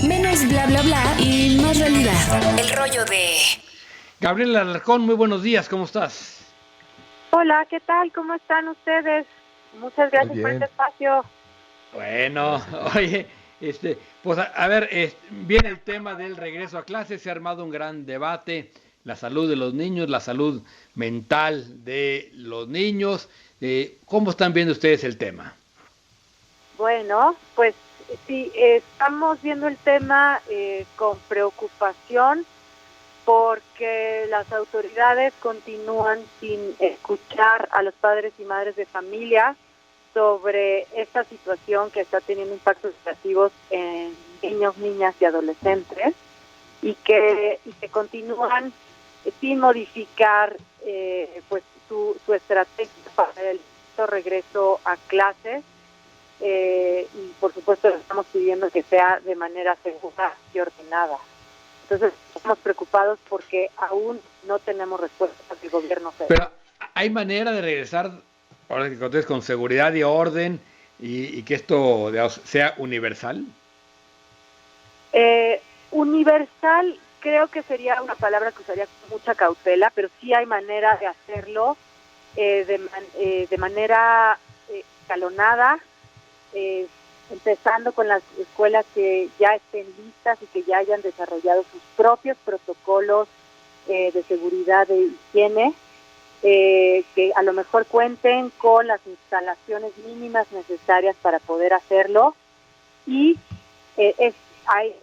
Menos bla bla bla y más realidad. El rollo de Gabriela Alarcón, muy buenos días, ¿cómo estás? Hola, ¿qué tal? ¿Cómo están ustedes? Muchas Muy gracias por este bien, espacio. Bueno, gracias. oye, pues a ver, viene el tema del regreso a clases, se ha armado un gran debate, la salud de los niños, la salud mental de los niños. ¿Cómo están viendo ustedes el tema? Bueno, pues sí, estamos viendo el tema con preocupación porque las autoridades continúan sin escuchar a los padres y madres de familia sobre esta situación que está teniendo impactos negativos en niños, niñas y adolescentes y que continúan sin modificar pues su estrategia para el regreso a clases y por supuesto estamos pidiendo que sea de manera segura y ordenada. Entonces estamos preocupados porque aún no tenemos respuestas del gobierno federal. Pero ¿hay manera de regresar, ahora que contés, con seguridad y orden y que esto digamos, sea universal? Eh, Universal creo que sería una palabra que usaría con mucha cautela, pero sí hay manera de hacerlo de manera escalonada, eh, empezando con las escuelas que ya estén listas y que ya hayan desarrollado sus propios protocolos de seguridad de higiene, que a lo mejor cuenten con las instalaciones mínimas necesarias para poder hacerlo y hay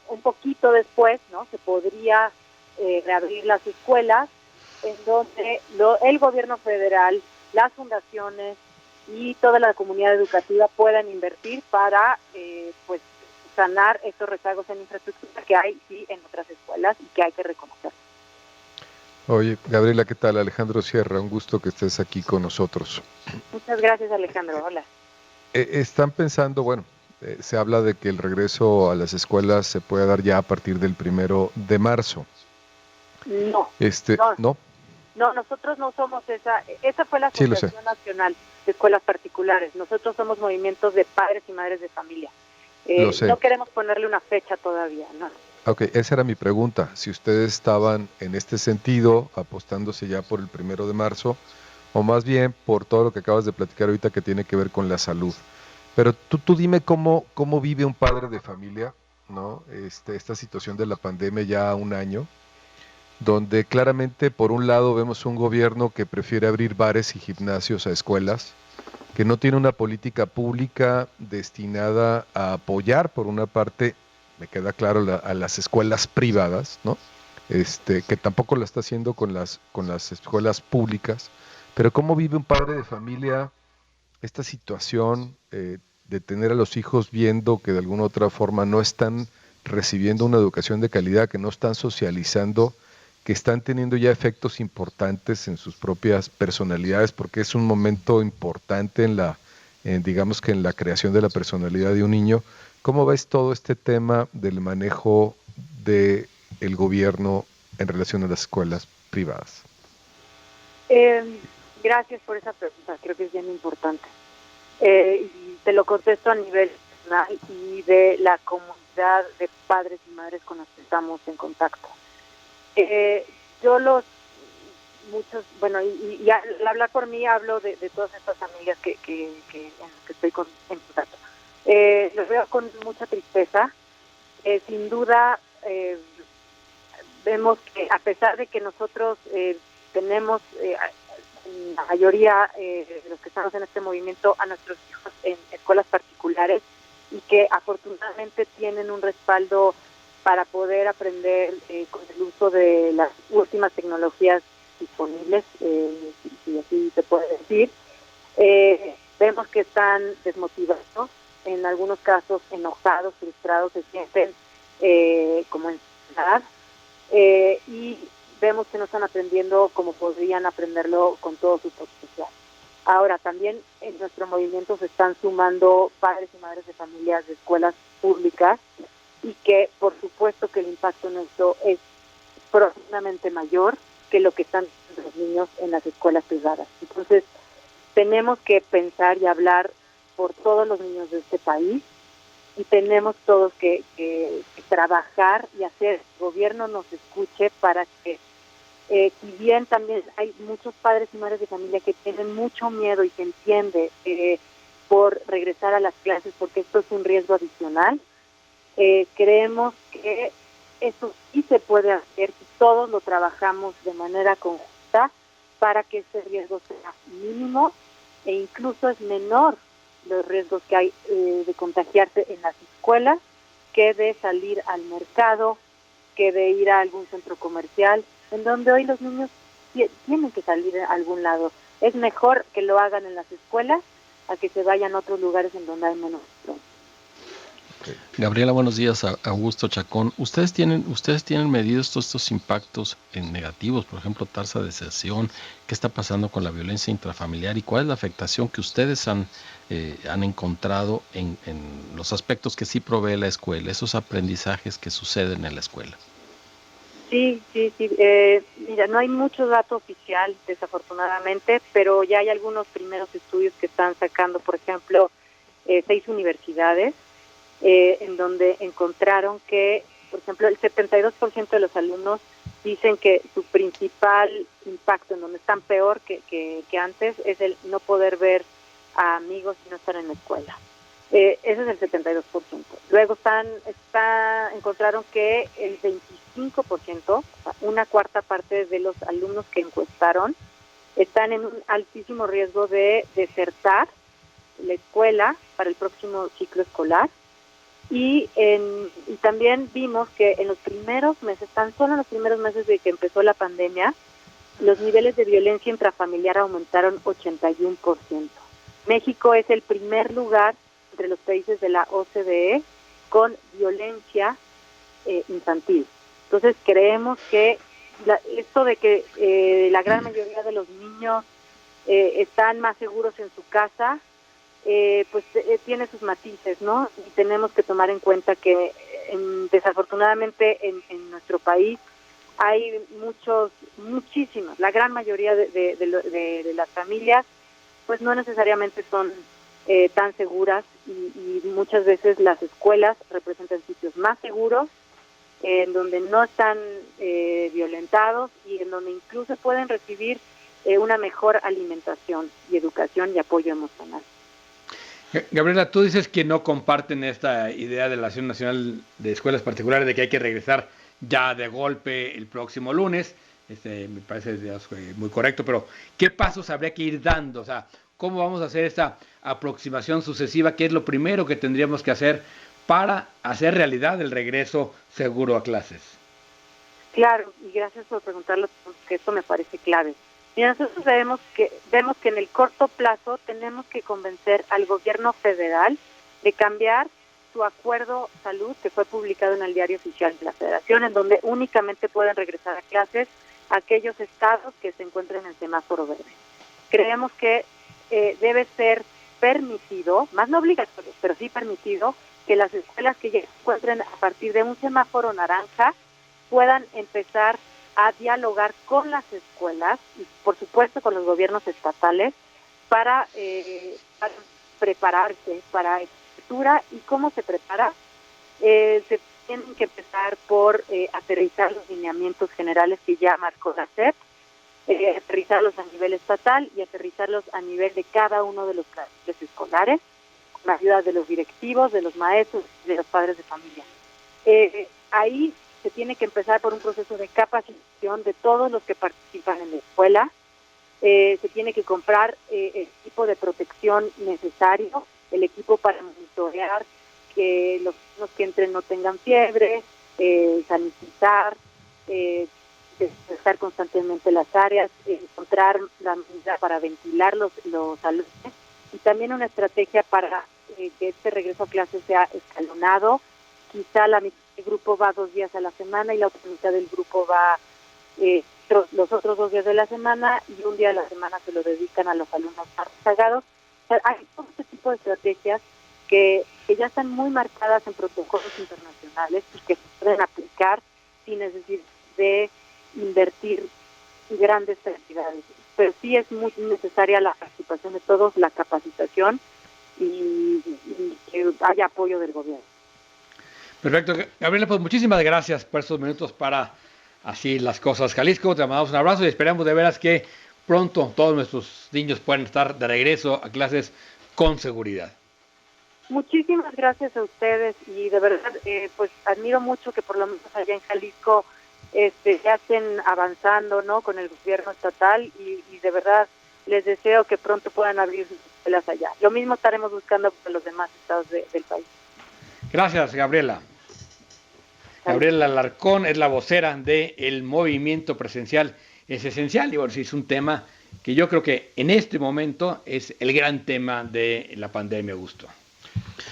un poquito después, ¿no? Se podría reabrir las escuelas en donde el gobierno federal, las fundaciones y toda la comunidad educativa puedan invertir para pues sanar estos rezagos en infraestructura que hay sí en otras escuelas y que hay que reconocer. Oye, Gabriela, ¿qué tal? Alejandro Sierra, un gusto que estés aquí con nosotros. Muchas gracias, Alejandro. Hola. Están pensando, bueno, se habla de que el regreso a las escuelas se puede dar ya a partir del 1 de marzo. No, no, ¿No? no, nosotros no somos esa fue la Sí, lo sé, Asociación Nacional de Escuelas Particulares. Nosotros somos movimientos de padres y madres de familia. lo No sé. queremos ponerle una fecha todavía, ¿no? Ok, esa era mi pregunta. Si ustedes estaban en este sentido, apostándose ya por el 1 de marzo, o más bien por todo lo que acabas de platicar ahorita que tiene que ver con la salud. Pero tú dime cómo vive un padre de familia, ¿no? Esta situación de la pandemia ya un año, donde claramente por un lado vemos un gobierno que prefiere abrir bares y gimnasios a escuelas, que no tiene una política pública destinada a apoyar, por una parte, me queda claro, a las escuelas privadas, ¿no? Que tampoco la está haciendo con las escuelas públicas, pero cómo vive un padre de familia esta situación de tener a los hijos viendo que de alguna u otra forma no están recibiendo una educación de calidad, que no están socializando, que están teniendo ya efectos importantes en sus propias personalidades, porque es un momento importante digamos que en la creación de la personalidad de un niño. ¿Cómo ves todo este tema del manejo del gobierno en relación a las escuelas privadas? Gracias por esa pregunta, creo que es bien importante. Y te lo contesto a nivel nacional y de la comunidad de padres y madres con los que estamos en contacto. Eh, yo muchos, bueno, y al hablar por mí hablo de todas estas familias en las que estoy en contacto. Los veo con mucha tristeza. Sin duda, vemos que a pesar de que nosotros tenemos la mayoría de los que estamos en este movimiento a nuestros hijos en escuelas particulares y que afortunadamente tienen un respaldo para poder aprender con el uso de las últimas tecnologías disponibles, si así se puede decir. Vemos que están desmotivados, en algunos casos enojados, frustrados, se sienten como en edad, y vemos que no están aprendiendo como podrían aprenderlo con todo su potencial. Ahora, también en nuestro movimiento se están sumando padres y madres de familias de escuelas públicas y que por supuesto que el impacto en esto es profundamente mayor que lo que están los niños en las escuelas privadas. Entonces, tenemos que pensar y hablar por todos los niños de este país y tenemos todos que trabajar y hacer que el gobierno nos escuche para que, si bien también hay muchos padres y madres de familia que tienen mucho miedo y se entiende por regresar a las clases porque esto es un riesgo adicional, creemos que eso sí se puede hacer si todos lo trabajamos de manera conjunta para que ese riesgo sea mínimo e incluso es menor los riesgos que hay de contagiarse en las escuelas que de salir al mercado, que de ir a algún centro comercial, en donde hoy los niños tienen que salir a algún lado. Es mejor que lo hagan en las escuelas a que se vayan a otros lugares en donde hay menos pronto. Gabriela, buenos días. Augusto Chacón. ¿Ustedes tienen medidos todos estos impactos negativos, por ejemplo, tasa de deserción? ¿Qué está pasando con la violencia intrafamiliar y cuál es la afectación que ustedes han encontrado en los aspectos que sí provee la escuela, esos aprendizajes que suceden en la escuela? Sí. Mira, no hay mucho dato oficial, desafortunadamente, pero ya hay algunos primeros estudios que están sacando, por ejemplo, 6 universidades, en donde encontraron que, por ejemplo, el 72% de los alumnos dicen que su principal impacto, en donde están peor que antes, es el no poder ver a amigos y no estar en la escuela. Ese es el 72%. Luego encontraron que el 25%, o sea, una cuarta parte de los alumnos que encuestaron, están en un altísimo riesgo de desertar la escuela para el próximo ciclo escolar. Y también vimos que en los primeros meses, tan solo en los primeros meses de que empezó la pandemia, los niveles de violencia intrafamiliar aumentaron 81%. México es el primer lugar entre los países de la OCDE con violencia infantil. Entonces creemos que esto de que la gran mayoría de los niños están más seguros en su casa, tiene sus matices, ¿no? Y tenemos que tomar en cuenta que desafortunadamente en nuestro país hay muchísimas, la gran mayoría de las familias pues no necesariamente son tan seguras y muchas veces las escuelas representan sitios más seguros, en donde no están violentados y en donde incluso pueden recibir una mejor alimentación y educación y apoyo emocional. Gabriela, tú dices que no comparten esta idea de la Asociación Nacional de Escuelas Particulares de que hay que regresar ya de golpe el próximo lunes. Me parece muy correcto, pero ¿qué pasos habría que ir dando? O sea, ¿cómo vamos a hacer esta aproximación sucesiva? ¿Qué es lo primero que tendríamos que hacer para hacer realidad el regreso seguro a clases? Claro, y gracias por preguntarlo, porque esto me parece clave. Y nosotros vemos que en el corto plazo tenemos que convencer al gobierno federal de cambiar su acuerdo salud que fue publicado en el Diario Oficial de la Federación, en donde únicamente pueden regresar a clases aquellos estados que se encuentren en semáforo verde. Creemos que debe ser permitido, más no obligatorio, pero sí permitido, que las escuelas que ya se encuentren a partir de un semáforo naranja puedan empezar a dialogar con las escuelas y por supuesto con los gobiernos estatales para prepararse para escritura. ¿Y cómo se prepara? Se tienen que empezar por aterrizar los lineamientos generales que ya marcó la SEP, aterrizarlos a nivel estatal y aterrizarlos a nivel de cada uno de los planteles escolares, con la ayuda de los directivos, de los maestros y de los padres de familia. Ahí se tiene que empezar por un proceso de capacitación de todos los que participan en la escuela. Se tiene que comprar el equipo de protección necesario, el equipo para monitorear que los que entren no tengan fiebre, sanitizar, desinfectar constantemente las áreas, encontrar la medida para ventilar los salones y también una estrategia para que este regreso a clases sea escalonado. Quizá la mitad del grupo va 2 días a la semana y la otra mitad del grupo va los otros 2 días de la semana y un día a la semana se lo dedican a los alumnos más rezagados. O sea, hay todo este tipo de estrategias que ya están muy marcadas en protocolos internacionales y que se pueden aplicar sin necesidad de invertir grandes cantidades. Pero sí es muy necesaria la participación de todos, la capacitación y que haya apoyo del gobierno. Perfecto. Gabriela, pues muchísimas gracias por estos minutos para Así las Cosas Jalisco. Te mandamos un abrazo y esperamos de veras que pronto todos nuestros niños puedan estar de regreso a clases con seguridad. Muchísimas gracias a ustedes y de verdad pues admiro mucho que por lo menos allá en Jalisco ya estén avanzando, ¿no?, con el gobierno estatal y de verdad les deseo que pronto puedan abrir sus escuelas allá. Lo mismo estaremos buscando para los demás estados del país. Gracias, Gabriela. Gabriela Alarcón es la vocera del movimiento presencial. Es esencial y bueno, sí es un tema que yo creo que en este momento es el gran tema de la pandemia, Augusto.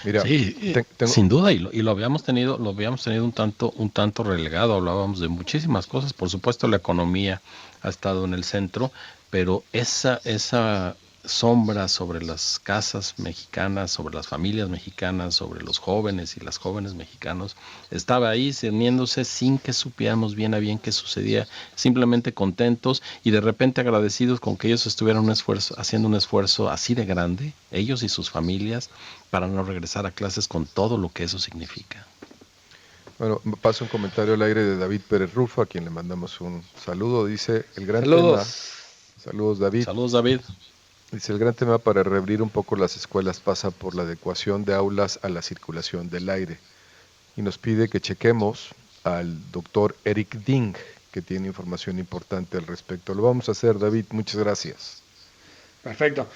Mira, sí, sin duda, y lo habíamos tenido un tanto relegado. Hablábamos de muchísimas cosas, por supuesto la economía ha estado en el centro, pero esa sombra sobre las casas mexicanas, sobre las familias mexicanas, sobre los jóvenes y las jóvenes mexicanos, estaba ahí cerniéndose sin que supiéramos bien a bien qué sucedía, simplemente contentos y de repente agradecidos con que ellos estuvieran haciendo un esfuerzo así de grande, ellos y sus familias, para no regresar a clases con todo lo que eso significa. Bueno, paso un comentario al aire de David Pérez Rufo, a quien le mandamos un saludo. Dice, el gran tema... Saludos, David. Saludos, David. Dice, el gran tema para reabrir un poco las escuelas pasa por la adecuación de aulas a la circulación del aire. Y nos pide que chequemos al doctor Eric Ding, que tiene información importante al respecto. Lo vamos a hacer, David. Muchas gracias. Perfecto.